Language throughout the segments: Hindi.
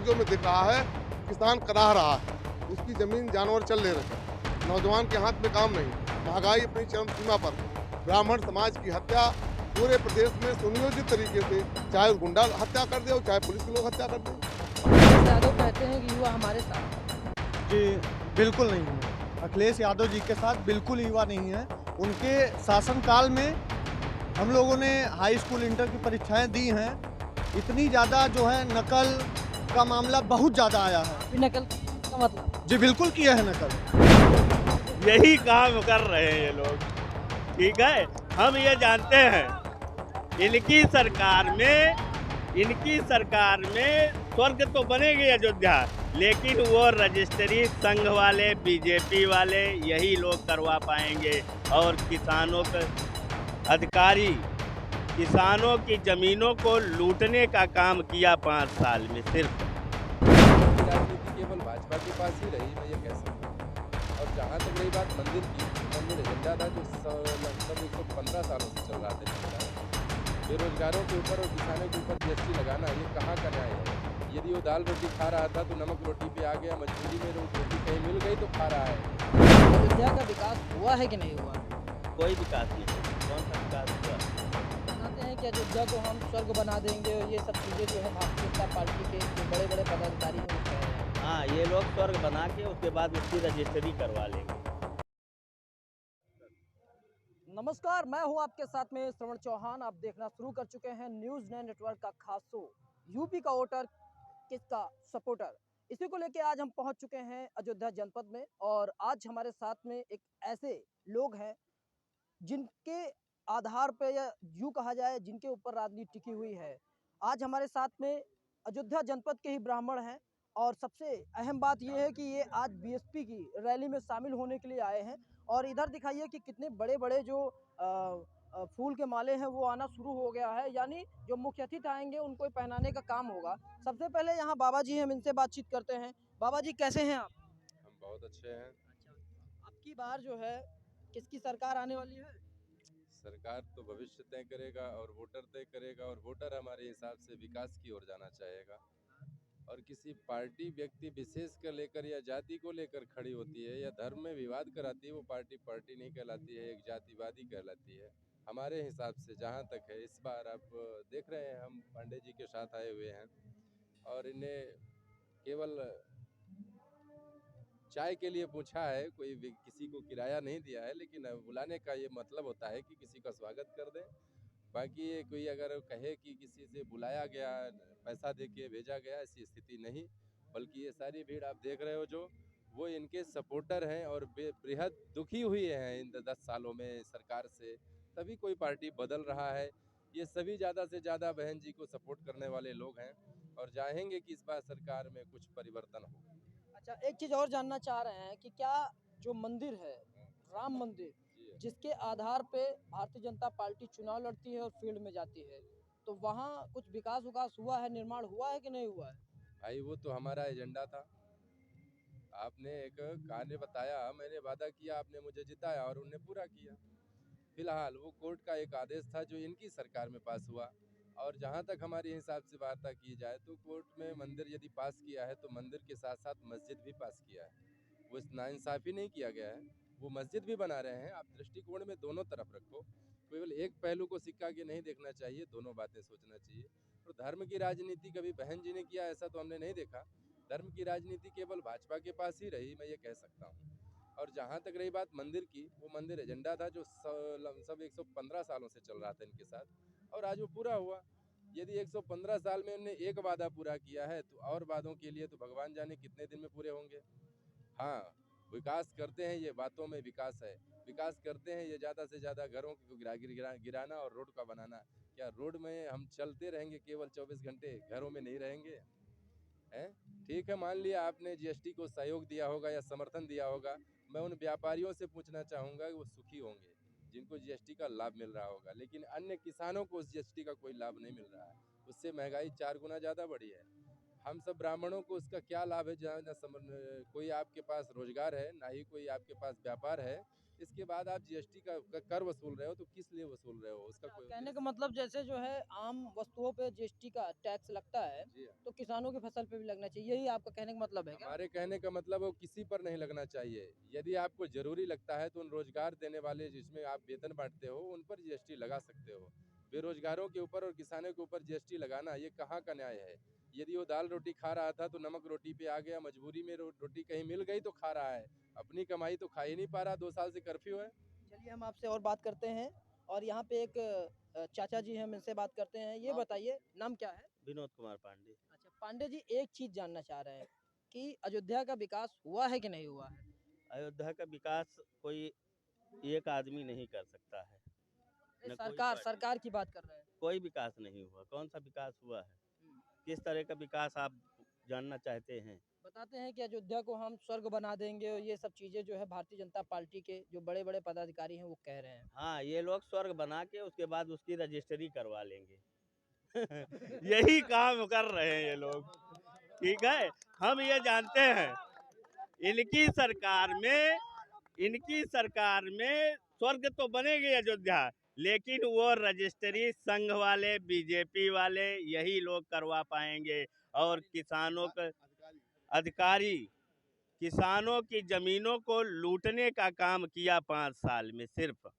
वीडियो में दिख रहा है, किसान कराह रहा है, उसकी ज़मीन जानवर चल ले रहे हैं, नौजवान के हाथ में काम नहीं, महंगाई अपनी चरम सीमा पर, ब्राह्मण समाज की हत्या पूरे प्रदेश में सुनियोजित तरीके से, चाहे गुंडा हत्या कर दे और चाहे पुलिस के लोग हत्या कर दे। अखिलेश यादव कहते हैं कि युवा हमारे साथ। जी, बिल्कुल नहीं है। अखिलेश यादव जी के साथ बिल्कुल युवा नहीं है। उनके शासनकाल में हम लोगों ने हाई स्कूल, इंटर की परीक्षाएँ दी हैं। इतनी ज़्यादा जो है नकल का मामला बहुत ज़्यादा आया है। भी नकल का मतलब जी, बिल्कुल किया है नकल। यही काम कर रहे हैं ये लोग, ठीक है। हम ये जानते हैं इनकी सरकार में स्वर्ग तो बनेगी अयोध्या, लेकिन वो रजिस्ट्री संघ वाले, बीजेपी वाले यही लोग करवा पाएंगे। और किसानों के अधिकारी किसानों की जमीनों को लूटने का काम किया 5 साल में सिर्फ। राजनीति केवल भाजपा के पास ही रही, मैं ये कह सकता हूँ। और जहाँ तक रही बात मंदिर की, मंदिर एजेंडा था जो लगभग 115 सालों से चल रहा था। बेरोजगारों के ऊपर और किसानों के ऊपर जीएसटी लगाना, ये कहाँ का न्याय है? यदि वो दाल रोटी खा रहा था तो नमक रोटी पे आ गया, मजबूरी में रोटी कहीं मिल गई तो खा रहा है। अयोध्या का विकास हुआ है कि नहीं हुआ? कोई विकास नहीं, कौन सा विकास हुआ? कहते हैं कि अयोध्या को हम स्वर्ग बना देंगे और ये सब चीज़ें जो है भारतीय जनता पार्टी के जो बड़े बड़े पदाधिकारी हैं वो कह रहे हैं। हाँ, ये लोग स्वर्ग बना के उसके बाद उसकी रजिस्ट्री करवा लेंगे। नमस्कार, मैं हूं आपके साथ में श्रवण चौहान। आप देखना शुरू कर चुके हैं न्यूज़ 9 नेटवर्क का खास शो यूपी का वोटर किसका सपोर्टर। इसी को लेके आज हम पहुंच चुके हैं अयोध्या जनपद में और आज हमारे साथ में एक ऐसे लोग हैं जिनके आधार पे या यूँ कहा जाए जिनके ऊपर राजनीति टिकी हुई है। आज हमारे साथ में अयोध्या जनपद के ही ब्राह्मण हैं और सबसे अहम बात यह है कि ये आज बीएसपी की रैली में शामिल होने के लिए आए हैं। और इधर दिखाइए कि कितने बड़े बड़े जो फूल के माले हैं वो आना शुरू हो गया है, यानी जो मुख्य अतिथि आएंगे उनको पहनाने का काम होगा। सबसे पहले यहाँ बाबा जी हैं, हम इनसे बातचीत करते हैं। बाबा जी कैसे हैं आप? हम बहुत अच्छे हैं। अब की बार जो है किसकी सरकार आने वाली है? सरकार तो भविष्य तय करेगा और वोटर तय करेगा, और वोटर हमारे हिसाब से विकास की ओर जाना चाहेगा। और किसी पार्टी व्यक्ति विशेष को लेकर या जाति को लेकर खड़ी होती है या धर्म में विवाद कराती है, वो पार्टी पार्टी नहीं कहलाती है, एक जातिवादी कहलाती है। हमारे हिसाब से जहाँ तक है, इस बार आप देख रहे हैं हम पांडे जी के साथ आए हुए हैं और इन्हें केवल चाय के लिए पूछा है, कोई किसी को किराया नहीं दिया है, लेकिन बुलाने का ये मतलब होता है कि किसी का स्वागत कर दें। बाकी ये कोई अगर कहे कि किसी से बुलाया गया, पैसा देके भेजा गया, ऐसी स्थिति नहीं। बल्कि ये सारी भीड़ आप देख रहे हो जो, वो इनके सपोर्टर हैं और बेहद दुखी हुए हैं इन 10 सालों में सरकार से। तभी कोई पार्टी बदल रहा है। ये सभी ज़्यादा से ज़्यादा बहन जी को सपोर्ट करने वाले लोग हैं और चाहेंगे कि इस बार सरकार में कुछ परिवर्तन हो। अच्छा, एक चीज़ और जानना चाह रहे हैं कि क्या जो मंदिर है, राम मंदिर, जिसके आधार पे भारतीय जनता पार्टी चुनाव लड़ती है और फील्ड में जाती है, तो वहाँ कुछ विकास विकास हुआ है, निर्माण हुआ है कि नहीं हुआ है? भाई वो तो हमारा एजेंडा था। आपने एक कार्य बताया, मैंने वादा किया, आपने मुझे जिताया और उन्हें पूरा किया। फिलहाल वो कोर्ट का एक आदेश था जो इनकी सरकार में पास हुआ। और जहाँ तक हमारे हिसाब से वार्ता की जाए तो कोर्ट में मंदिर यदि पास किया है तो मंदिर के साथ साथ मस्जिद भी पास किया है। वो नाइंसाफ़ी नहीं किया गया है, वो मस्जिद भी बना रहे हैं। आप दृष्टिकोण में दोनों तरफ रखो, केवल एक पहलू को सिक्का के नहीं देखना चाहिए, दोनों बातें सोचना चाहिए। और धर्म की राजनीति कभी बहन जी ने किया ऐसा तो हमने नहीं देखा। धर्म की राजनीति केवल भाजपा के पास ही रही, मैं ये कह सकता हूँ। और जहाँ तक रही बात मंदिर की, वो मंदिर एजेंडा था जो सब 115 सालों से चल रहा था इनके साथ, और आज वो पूरा हुआ। यदि 115 साल में उन्होंने एक वादा पूरा किया है तो और वादों के लिए तो भगवान जाने कितने दिन में पूरे होंगे। हाँ, विकास करते हैं, ये बातों में विकास है। विकास करते हैं ये ज़्यादा से ज़्यादा घरों को गिराना और रोड का बनाना। क्या रोड में हम चलते रहेंगे केवल 24 घंटे, घरों में नहीं रहेंगे? हैं? ठीक है, मान लिया आपने जीएसटी को सहयोग दिया होगा या समर्थन दिया होगा। मैं उन व्यापारियों से पूछना चाहूँगा कि वो सुखी होंगे जिनको जीएसटी का लाभ मिल रहा होगा, लेकिन अन्य किसानों को उस जीएसटी का कोई लाभ नहीं मिल रहा है। उससे महंगाई 4 गुना ज़्यादा बढ़ी है। हम सब ब्राह्मणों को उसका क्या लाभ है, जहाँ न कोई आपके पास रोजगार है, ना ही कोई आपके पास व्यापार है। इसके बाद आप जीएसटी का कर वसूल रहे हो तो किस लिए वसूल रहे हो, उसका कोई कहने का उद्देश्य- मतलब जैसे जो है आम वस्तुओं पे जीएसटी का टैक्स लगता है, जी हाँ। तो किसानों की फसल पे भी लगना चाहिए, यही आपका कहने का मतलब है क्या? हमारे कहने का मतलब वो किसी पर नहीं लगना चाहिए। यदि आपको जरूरी लगता है तो उन रोजगार देने वाले जिसमें आप वेतन बांटते हो उन पर जीएसटी लगा सकते हो। बेरोजगारों के ऊपर और किसानों के ऊपर जीएसटी लगाना ये कहाँ का न्याय है। यदि वो दाल रोटी खा रहा था तो नमक रोटी पे आ गया, मजबूरी में रोटी कहीं मिल गई तो खा रहा है, अपनी कमाई तो खा ही नहीं पा रहा। 2 साल से कर्फ्यू है। चलिए हम आपसे और बात करते हैं, और यहाँ पे एक चाचा जी हैं, हम इनसे बात करते हैं। ये बताइए नाम क्या है? विनोद कुमार पांडे। अच्छा पांडे जी, एक चीज जानना चाह रहे हैं कि अयोध्या का विकास हुआ है कि नहीं हुआ है? अयोध्या का विकास कोई एक आदमी नहीं कर सकता है, न कोई सरकार पार्टी। सरकार की बात कर रहे हैं। कोई विकास नहीं हुआ। कौन सा विकास हुआ है? किस तरह का विकास आप जानना चाहते हैं? बताते हैं कि अयोध्या को हम स्वर्ग बना देंगे, और ये सब चीजें जो है भारतीय जनता पार्टी के जो बड़े बड़े पदाधिकारी हैं वो कह रहे हैं। हाँ, ये लोग स्वर्ग बना के उसके बाद उसकी रजिस्ट्री करवा लेंगे। यही काम कर रहे हैं ये लोग। ठीक है, हम ये जानते हैं इनकी सरकार में स्वर्ग तो बनेगी अयोध्या, लेकिन वो रजिस्ट्री संघ वाले, बीजेपी वाले यही लोग करवा पाएंगे। और किसानों का अधिकारी किसानों की जमीनों को लूटने का काम किया 5 साल में सिर्फ।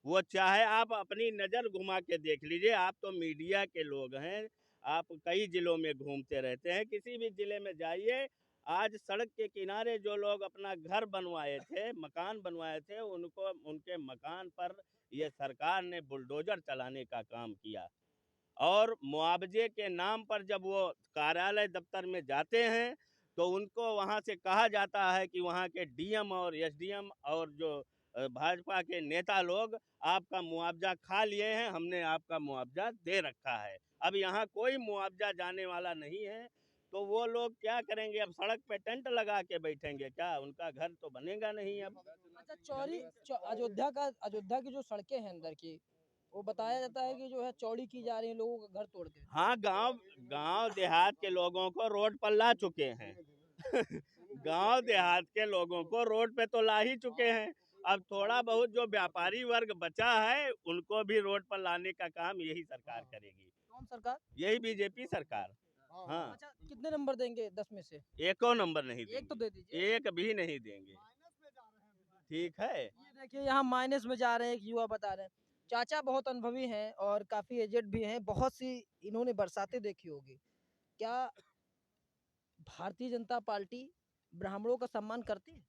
वो चाहे आप अपनी नज़र घुमा के देख लीजिए, आप तो मीडिया के लोग हैं, आप कई जिलों में घूमते रहते हैं, किसी भी जिले में जाइए, आज सड़क के किनारे जो लोग अपना घर बनवाए थे, मकान बनवाए थे, उनको उनके मकान पर ये सरकार ने बुलडोजर चलाने का काम किया। और मुआवजे के नाम पर जब वो कार्यालय दफ्तर में जाते हैं तो उनको वहाँ से कहा जाता है कि वहाँ के डीएम और एसडीएम और जो भाजपा के नेता लोग आपका मुआवजा खा लिए हैं, हमने आपका मुआवजा दे रखा है। अब यहाँ कोई मुआवजा जाने वाला नहीं है, तो वो लोग क्या करेंगे? अब सड़क पे टेंट लगा के बैठेंगे क्या? उनका घर तो बनेगा नहीं अब। अच्छा अयोध्या की जो सड़कें हैं अंदर की, वो बताया जाता है कि जो है चौड़ी की जा रही है लोगों का घर तोड़ के। हाँ, गांव देहात के लोगों को रोड पर ला चुके हैं। गांव देहात के लोगों को रोड पे तो ला ही चुके हैं। अब थोड़ा बहुत जो व्यापारी वर्ग बचा है उनको भी रोड पर लाने का काम यही सरकार करेगी। कौन सरकार? यही बीजेपी सरकार। हाँ, अच्छा कितने नंबर देंगे 10 में से? एको नंबर नहीं एक तो देंगे, दे दीजिए। एक भी नहीं देंगे। ठीक है। ये देखिए यहाँ माइनस में जा रहे हैं, एक युवा बता रहे हैं। चाचा बहुत अनुभवी हैं और काफी एजेड भी हैं, बहुत सी इन्होंने बरसातें देखी होगी। क्या भारतीय जनता पार्टी ब्राह्मणों का सम्मान करती है?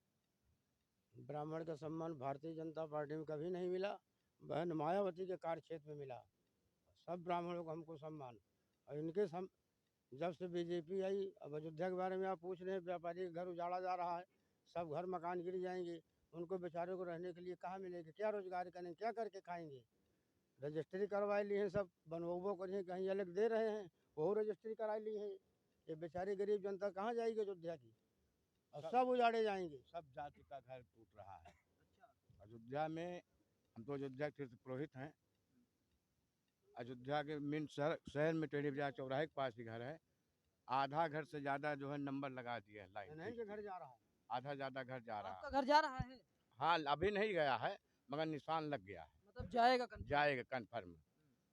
ब्राह्मण का सम्मान भारतीय जनता पार्टी में कभी नहीं मिला। बहन मायावती के कार्य क्षेत्र में मिला। सब ब्राह्मणों को हमको सम्मान। और इनके जब से बीजेपी आई, अब अयोध्या के बारे में आप पूछ रहे हैं, व्यापारी का घर उजाड़ा जा रहा है, सब घर मकान गिर जाएंगे, उनको बेचारों को रहने के लिए कहाँ मिलेगा, क्या रोजगार करेंगे, क्या करके खाएंगे। रजिस्ट्री करवा ली है, सब बनवो करें, कहीं अलग दे रहे हैं, वो रजिस्ट्री करा ली है। ये बेचारी गरीब जनता कहाँ जाएगी अयोध्या की, और सब उजाड़े जाएंगे। सब जाति का घर टूट रहा है अयोध्या में। हम तो अयोध्या के पुरोहित हैं। अयोध्या के मेन शहर में टेढ़ी बाजार चौराहे के पास ही घर है। आधा घर से ज़्यादा जो है नंबर लगा दिए हैं लाइन नहीं के घर जा रहा है। आधा ज़्यादा घर जा रहा आपका है। घर जा रहा है? हाँ, अभी नहीं गया है मगर निशान लग गया है, मतलब जाएगा कन्फर्म? जाएगा कन्फर्म।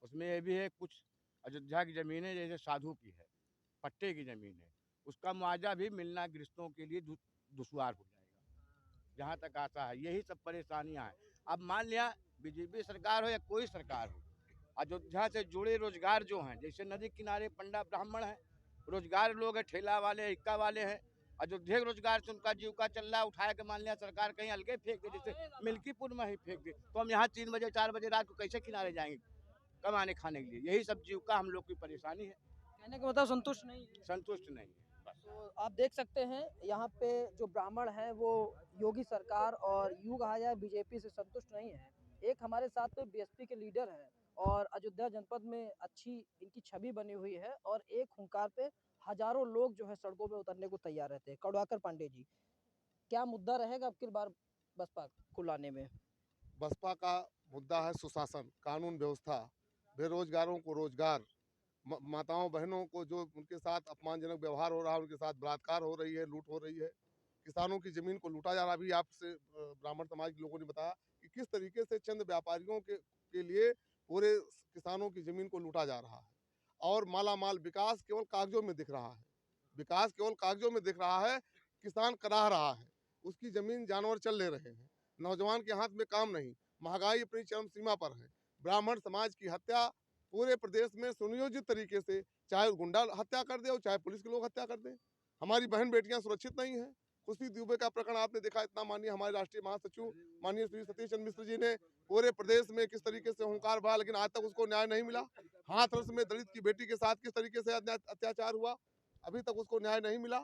उसमें ये भी है कुछ अयोध्या की ज़मीनें जैसे साधु की है, पट्टे की ज़मीन है, उसका मुआवजा भी मिलना गृहस्थों के लिए दुश्वार हो जाएगा। जहाँ तक आता है यही सब परेशानियाँ हैं। अब मान लिया बीजेपी सरकार हो या कोई सरकार हो, अयोध्या से जुड़े रोजगार जो हैं, जैसे नदी किनारे पंडा ब्राह्मण हैं, रोजगार लोग हैं, ठेला वाले, इक्का वाले हैं, अयोध्या के रोजगार से उनका जीविका चल रहा है। उठाया के मान लिया सरकार कहीं अलगे फेंक दे, जैसे मिल्कीपुर में ही फेंक दे, तो हम यहाँ 3 बजे 4 बजे रात को कैसे किनारे जाएंगे कमाने खाने के लिए। यही सब जीविका हम लोग की परेशानी है। कहने का मतलब संतुष्ट नहीं है। संतुष्ट नहीं है। तो आप देख सकते हैं यहाँ पे जो ब्राह्मण हैं वो योगी सरकार और यूँ कहा जाए बीजेपी से संतुष्ट नहीं है। एक हमारे साथ में बीएसपी के लीडर हैं और अयोध्या जनपद में अच्छी इनकी छवि बनी हुई है, और एक हुंकार पे हजारों लोग जो है सड़कों पे उतरने को तैयार रहते हैं। कड़वाकर पांडे जी, क्या मुद्दा रहेगा अब की बार बसपा को लाने में? बसपा का मुद्दा है सुशासन, कानून व्यवस्था, बेरोजगारों को रोजगार, माताओं बहनों को जो उनके साथ अपमानजनक व्यवहार हो रहा है, उनके साथ बलात्कार हो रही है, लूट हो रही है, किसानों की जमीन को लूटा जा रहा है। अभी आपसे ब्राह्मण समाज के लोगों ने बताया कि किस तरीके से चंद व्यापारियों के लिए पूरे किसानों की जमीन को लूटा जा रहा है और माला माल विकास केवल कागजों में दिख रहा है। विकास केवल कागजों में दिख रहा है, किसान कराह रहा है, उसकी जमीन जानवर चल ले रहे हैं, नौजवान के हाथ में काम नहीं, महंगाई अपनी चरम सीमा पर है, ब्राह्मण समाज की हत्या पूरे प्रदेश में सुनियोजित तरीके से, चाहे गुंडा हत्या कर दे और चाहे पुलिस के लोग हत्या कर दे। हमारी बहन बेटियां सुरक्षित नहीं है। खुशी दुबे का प्रकरण आपने देखा, इतना माननीय हमारे राष्ट्रीय महासचिव माननीय श्री सतीश चंद्र मिश्र जी ने पूरे प्रदेश में किस तरीके से हुंकार भरा, लेकिन आज तक उसको न्याय नहीं मिला। हाथरस में दलित की बेटी के साथ किस तरीके से अत्याचार हुआ, अभी तक उसको न्याय नहीं मिला।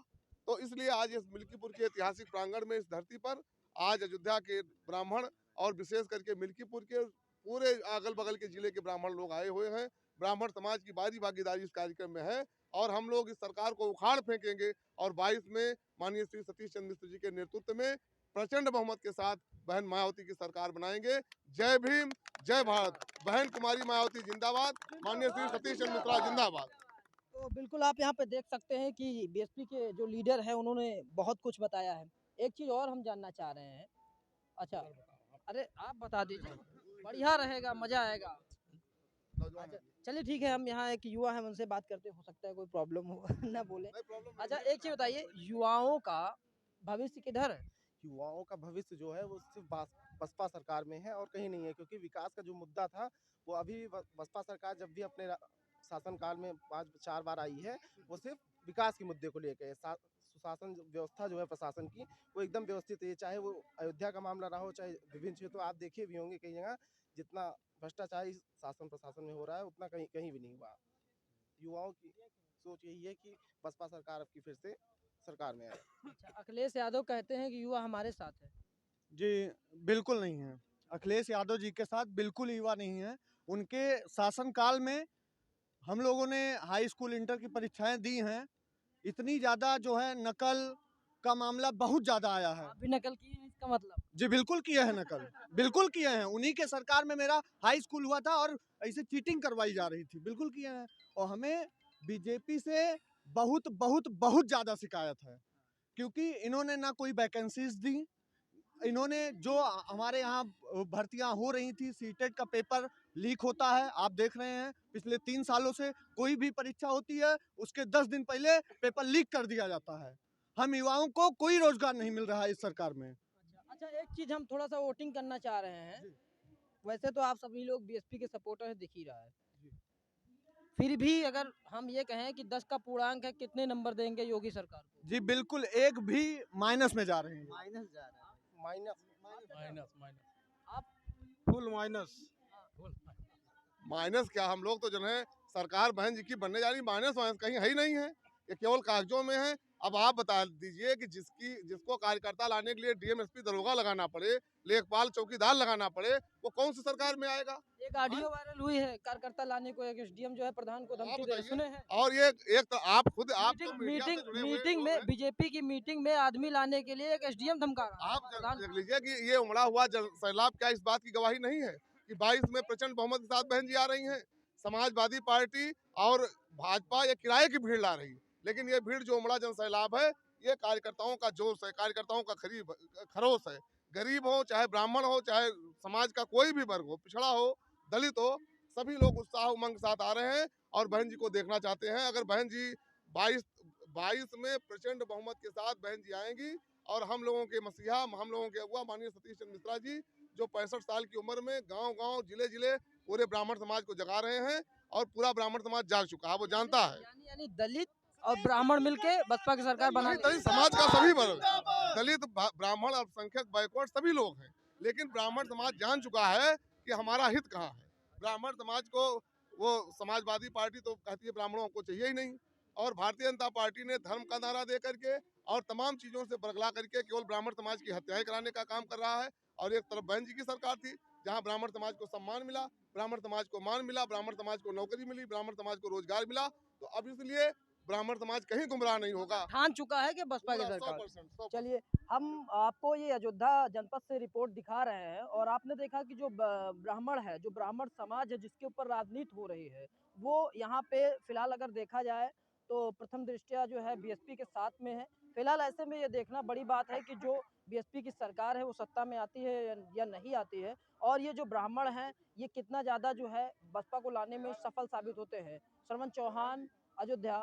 तो इसलिए आज इस मिल्कीपुर के ऐतिहासिक प्रांगण में, इस धरती पर आज अयोध्या के ब्राह्मण और विशेष करके मिल्कीपुर के पूरे अगल बगल के जिले के ब्राह्मण लोग आए हुए हैं। ब्राह्मण समाज की भारी भागीदारी इस कार्यक्रम में है और हम लोग इस सरकार को उखाड़ फेंकेंगे और 22 में माननीय श्री सतीश चंद्र मिश्र जी के नेतृत्व में प्रचंड बहुमत के साथ बहन मायावती की सरकार बनाएंगे। जय भीम, जय भारत। बहन कुमारी मायावती जिंदाबाद, माननीय श्री सतीश चंद्र मिश्रा जिंदाबाद। तो बिल्कुल आप यहाँ पे देख सकते हैं कि बीएसपी के जो लीडर हैं उन्होंने बहुत कुछ बताया है। एक चीज़ और हम जानना चाह रहे हैं। अच्छा, अरे आप बता दीजिए, बढ़िया रहेगा, मज़ा आएगा। अच्छा, चलिए ठीक है, हम यहाँ एक युवा है, उनसे बात करते, हो सकता है कोई प्रॉब्लम हो ना बोले। अच्छा, एक चीज़ बताइए, युवाओं का भविष्य किधर है? युवाओं का भविष्य जो है वो सिर्फ बसपा सरकार में है और कहीं नहीं है, क्योंकि विकास का जो मुद्दा था वो अभी बसपा सरकार जब भी अपने शासनकाल में 5-4 बार आई है, वो सिर्फ विकास के मुद्दे को लेकर है। सुशासन व्यवस्था जो है प्रशासन की, वो एकदम व्यवस्थित है। चाहे वो अयोध्या का मामला रहा हो, चाहे विभिन्न क्षेत्रों, आप देखे भी होंगे कई जगह जितना भ्रष्टाचार इस शासन प्रशासन में हो रहा है उतना कहीं कहीं भी नहीं हुआ। युवाओं की सोच यही है कि बसपा सरकार अब की फिर से सरकार में आए। अच्छा, अखिलेश यादव कहते हैं कि युवा हमारे साथ है। जी, बिल्कुल नहीं है। अखिलेश यादव जी के साथ बिल्कुल युवा नहीं है। उनके शासनकाल में हम लोगों ने हाई स्कूल इंटर की परीक्षाएं दी हैं। इतनी ज़्यादा जो है नकल का मामला बहुत ज़्यादा आया है। आप भी नकल किए हैं इसका मतलब? जी बिल्कुल किए हैं नकल, बिल्कुल किए हैं। उन्हीं के सरकार में मेरा हाई स्कूल हुआ था और ऐसे चीटिंग करवाई जा रही थी, बिल्कुल किए हैं। और हमें बीजेपी से बहुत बहुत बहुत ज़्यादा शिकायत है, क्योंकि इन्होंने ना कोई वैकेंसीज दी, इन्होंने जो हमारे यहाँ भर्तियां हो रही थी, सीटेट का पेपर लीक होता है, आप देख रहे हैं पिछले 3 सालों से कोई भी परीक्षा होती है उसके 10 दिन पहले पेपर लीक कर दिया जाता है। हम युवाओं को कोई रोजगार नहीं मिल रहा है इस सरकार में। अच्छा, एक चीज़ हम थोड़ा सा वोटिंग करना चाह रहे हैं। वैसे तो आप सभी लोग बीएसपी के सपोर्टर है, दिख ही रहा है। फिर भी अगर हम ये कहें कि 10 का पूर्णांक है, कितने नंबर देंगे योगी सरकार को? जी बिल्कुल, एक भी माइनस में जा रहे हैं। माइनस जा रहा है, माइनस आप फुल माइनस। माइनस क्या, हम लोग तो जो है सरकार बहन जी की बनने जा रही, माइनस वाइनस कहीं है ही नहीं है, ये केवल कागजों में है। अब आप बता दीजिए कि जिसको कार्यकर्ता लाने के लिए डीएम एसपी दरोगा लगाना पड़े, लेखपाल चौकीदार लगाना पड़े, वो कौन सी सरकार में आएगा? एक ऑडियो वायरल हुई है, कार्यकर्ता लाने को एक एसडीएम जो है प्रधान को धमकी दे, सुने हैं? और ये एक तो आप खुद आप तो मीडिया से मीटिंग जुड़े हुए मीटिंग लोग में हैं। बीजेपी की मीटिंग में आदमी लाने के लिए एक एसडीएम धमका रहा है। आप देख लीजिए कि ये उमड़ा हुआ सैलाब क्या इस बात की गवाही नहीं है कि 22 में प्रचंड बहुमत के साथ बहन जी आ रही हैं। समाजवादी पार्टी और भाजपा ये किराए की भीड़ ला रही है, लेकिन ये भीड़ जो उमड़ा जन सैलाब है, ये कार्यकर्ताओं का जोश है, कार्यकर्ताओं का खरोश है। गरीब हो चाहे ब्राह्मण हो चाहे समाज का कोई भी वर्ग हो, पिछड़ा हो दलित हो, सभी लोग उत्साह उमंग के साथ आ रहे हैं और बहन जी को देखना चाहते हैं। अगर बहन जी 22 में प्रचंड बहुमत के साथ बहन जी आएंगी और हम लोगों के मसीहा, हम लोगों के अगुआ माननीय सतीश चंद्र मिश्रा जी जो 65 साल की उम्र में गांव-गांव, जिले-जिले पूरे ब्राह्मण समाज को जगा रहे हैं और पूरा ब्राह्मण समाज जाग चुका है, वो जानता है। यानी दलित और ब्राह्मण मिलके बसपा की सरकार बना रही है। समाज का सभी वर्ग, दलित, ब्राह्मण, अल्पसंख्यक, बैकवर्ड सभी लोग हैं, लेकिन ब्राह्मण समाज जान चुका है कि हमारा हित कहाँ है। ब्राह्मण समाज को वो समाजवादी पार्टी तो कहती है ब्राह्मणों को चाहिए ही नहीं, और भारतीय जनता पार्टी ने धर्म का नारा दे करके और तमाम चीजों से बरगला करके केवल ब्राह्मण समाज की हत्याएं कराने का काम कर रहा है। और एक तरफ बहन जी की सरकार थी जहां ब्राह्मण समाज को सम्मान मिला, ब्राह्मण समाज को मान मिला, ब्राह्मण समाज को नौकरी मिली, ब्राह्मण समाज को रोजगार मिला। तो अब इसलिए ब्राह्मण समाज कहीं गुमराह नहीं होगा, ठान चुका है कि बसपा की सरकार। 100%। चलिए, हम आपको ये अयोध्या जनपद से रिपोर्ट दिखा रहे हैं और आपने देखा कि जो ब्राह्मण है, जो ब्राह्मण समाज है जिसके ऊपर राजनीति हो रही है, वो यहाँ पे फिलहाल अगर देखा जाए तो प्रथम दृष्टया जो है बीएसपी के साथ में है। फिलहाल ऐसे में ये देखना बड़ी बात है कि जो बीएसपी की सरकार है वो सत्ता में आती है या नहीं आती है, और ये जो ब्राह्मण हैं ये कितना ज़्यादा जो है बसपा को लाने में सफल साबित होते हैं। श्रवण चौहान, अयोध्या।